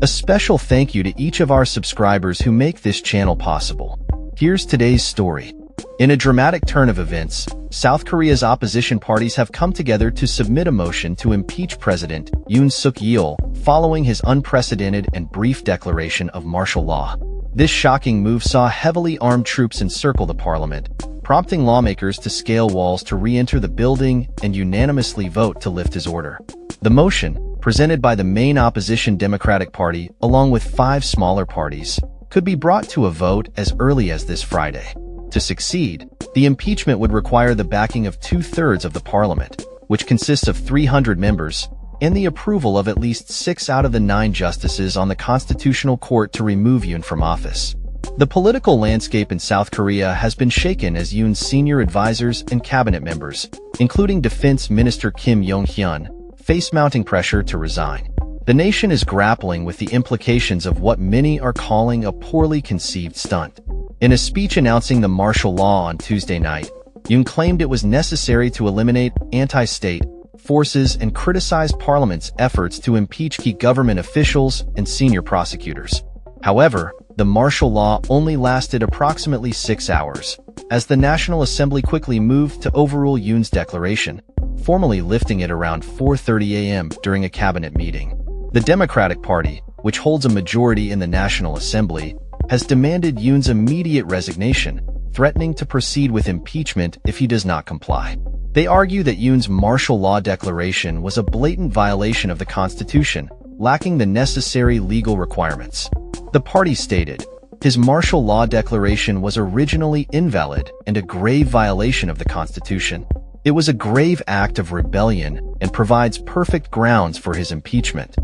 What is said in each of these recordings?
A special thank you to each of our subscribers who make this channel possible. Here's today's story. In a dramatic turn of events, South Korea's opposition parties have come together to submit a motion to impeach President Yoon Suk Yeol following his unprecedented and brief declaration of martial law. This shocking move saw heavily armed troops encircle the parliament, prompting lawmakers to scale walls to re-enter the building and unanimously vote to lift his order. The motion, presented by the main opposition Democratic Party along with 5 smaller parties, could be brought to a vote as early as this Friday. To succeed, the impeachment would require the backing of 2/3 of the parliament, which consists of 300 members, and the approval of at least 6 out of the 9 justices on the Constitutional Court to remove Yoon from office. The political landscape in South Korea has been shaken as Yoon's senior advisors and cabinet members, including Defense Minister Kim Yong-hyun, face mounting pressure to resign. The nation is grappling with the implications of what many are calling a poorly conceived stunt. In a speech announcing the martial law on Tuesday night, Yoon claimed it was necessary to eliminate anti-state forces and criticized Parliament's efforts to impeach key government officials and senior prosecutors. However, the martial law only lasted approximately 6 hours, as the National Assembly quickly moved to overrule Yoon's declaration, formally lifting it around 4:30 a.m. during a cabinet meeting. The Democratic Party, which holds a majority in the National Assembly, has demanded Yoon's immediate resignation, threatening to proceed with impeachment if he does not comply. They argue that Yoon's martial law declaration was a blatant violation of the Constitution, lacking the necessary legal requirements. The party stated, his martial law declaration was originally invalid and a grave violation of the Constitution. It was a grave act of rebellion and provides perfect grounds for his impeachment.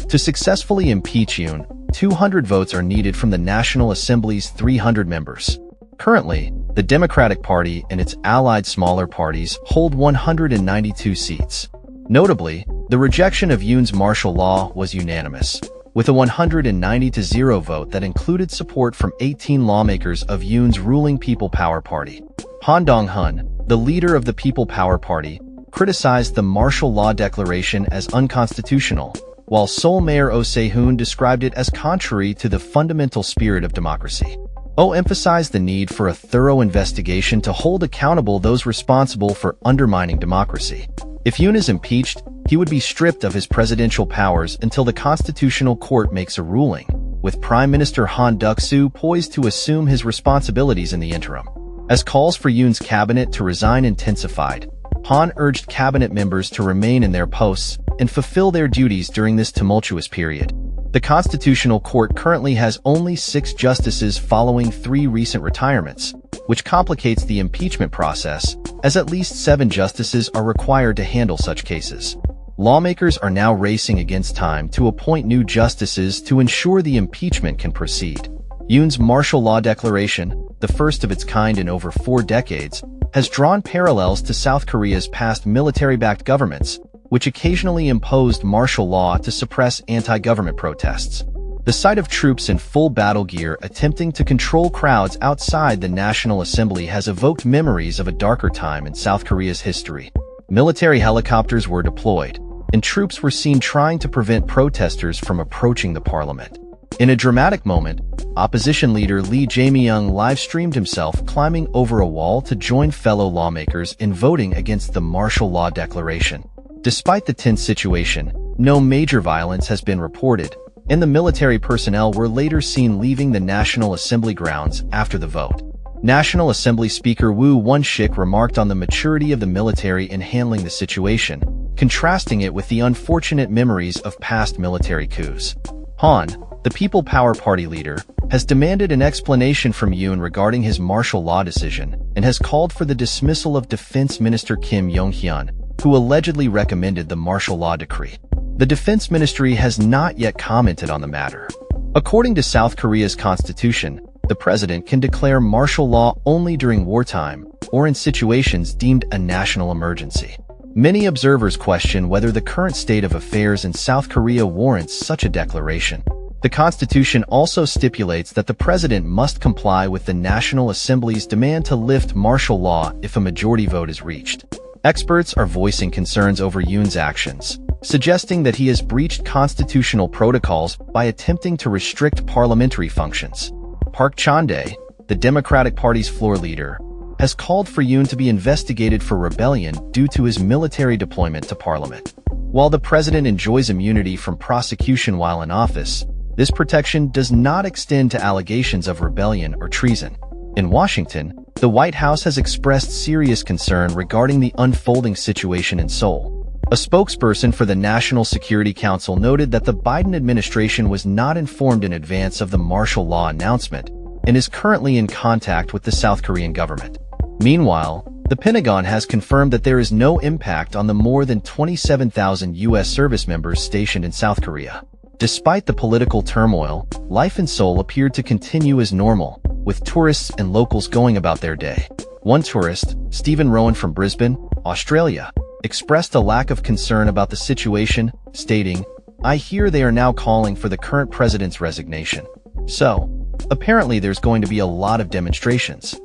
To successfully impeach Yoon, 200 votes are needed from the National Assembly's 300 members. Currently, the Democratic Party and its allied smaller parties hold 192 seats. Notably, the rejection of Yoon's martial law was unanimous, with a 190-0 vote that included support from 18 lawmakers of Yoon's ruling People Power Party. Han Dong-hun, the leader of the People Power Party, criticized the martial law declaration as unconstitutional, while Seoul Mayor Oh Se-hoon described it as contrary to the fundamental spirit of democracy. Oh emphasized the need for a thorough investigation to hold accountable those responsible for undermining democracy. If Yoon is impeached, he would be stripped of his presidential powers until the Constitutional Court makes a ruling, with Prime Minister Han Duck-soo poised to assume his responsibilities in the interim. As calls for Yoon's cabinet to resign intensified, Han urged cabinet members to remain in their posts and fulfill their duties during this tumultuous period. The Constitutional Court currently has only 6 justices following 3 recent retirements, which complicates the impeachment process, as at least 7 justices are required to handle such cases. Lawmakers are now racing against time to appoint new justices to ensure the impeachment can proceed. Yoon's martial law declaration, the first of its kind in over 4 decades, has drawn parallels to South Korea's past military-backed governments, which occasionally imposed martial law to suppress anti-government protests. The sight of troops in full battle gear attempting to control crowds outside the National Assembly has evoked memories of a darker time in South Korea's history. Military helicopters were deployed, and troops were seen trying to prevent protesters from approaching the parliament. In a dramatic moment, opposition leader Lee Jae-myung live-streamed himself climbing over a wall to join fellow lawmakers in voting against the martial law declaration. Despite the tense situation, no major violence has been reported, and the military personnel were later seen leaving the National Assembly grounds after the vote. National Assembly Speaker Woo Won-shik remarked on the maturity of the military in handling the situation, contrasting it with the unfortunate memories of past military coups. Han, the People Power Party leader, has demanded an explanation from Yoon regarding his martial law decision and has called for the dismissal of Defense Minister Kim Yong-hyun, who allegedly recommended the martial law decree. The Defense Ministry has not yet commented on the matter. According to South Korea's constitution, the president can declare martial law only during wartime or in situations deemed a national emergency. Many observers question whether the current state of affairs in South Korea warrants such a declaration. The Constitution also stipulates that the president must comply with the National Assembly's demand to lift martial law if a majority vote is reached. Experts are voicing concerns over Yoon's actions, suggesting that he has breached constitutional protocols by attempting to restrict parliamentary functions. Park Chan-dae, the Democratic Party's floor leader, has called for Yoon to be investigated for rebellion due to his military deployment to parliament. While the president enjoys immunity from prosecution while in office, this protection does not extend to allegations of rebellion or treason. In Washington, the White House has expressed serious concern regarding the unfolding situation in Seoul. A spokesperson for the National Security Council noted that the Biden administration was not informed in advance of the martial law announcement and is currently in contact with the South Korean government. Meanwhile, the Pentagon has confirmed that there is no impact on the more than 27,000 U.S. service members stationed in South Korea. Despite the political turmoil, life in Seoul appeared to continue as normal, with tourists and locals going about their day. One tourist, Stephen Rowan from Brisbane, Australia, expressed a lack of concern about the situation, stating, "I hear they are now calling for the current president's resignation. So, apparently there's going to be a lot of demonstrations.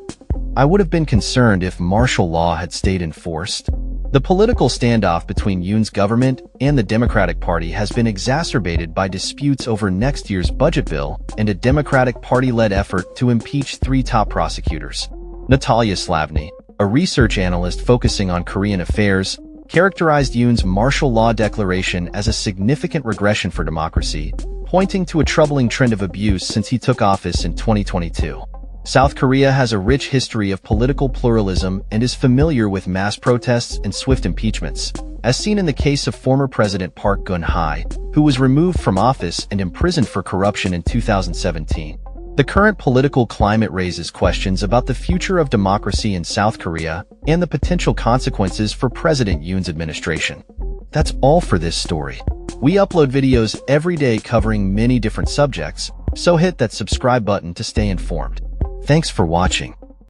I would have been concerned if martial law had stayed enforced." The political standoff between Yoon's government and the Democratic Party has been exacerbated by disputes over next year's budget bill and a Democratic Party-led effort to impeach 3 top prosecutors. Natalia Slavny, a research analyst focusing on Korean affairs, characterized Yoon's martial law declaration as a significant regression for democracy, pointing to a troubling trend of abuse since he took office in 2022. South Korea has a rich history of political pluralism and is familiar with mass protests and swift impeachments, as seen in the case of former President Park Geun-hye, who was removed from office and imprisoned for corruption in 2017. The current political climate raises questions about the future of democracy in South Korea and the potential consequences for President Yoon's administration. That's all for this story. We upload videos every day covering many different subjects, so hit that subscribe button to stay informed. Thanks for watching.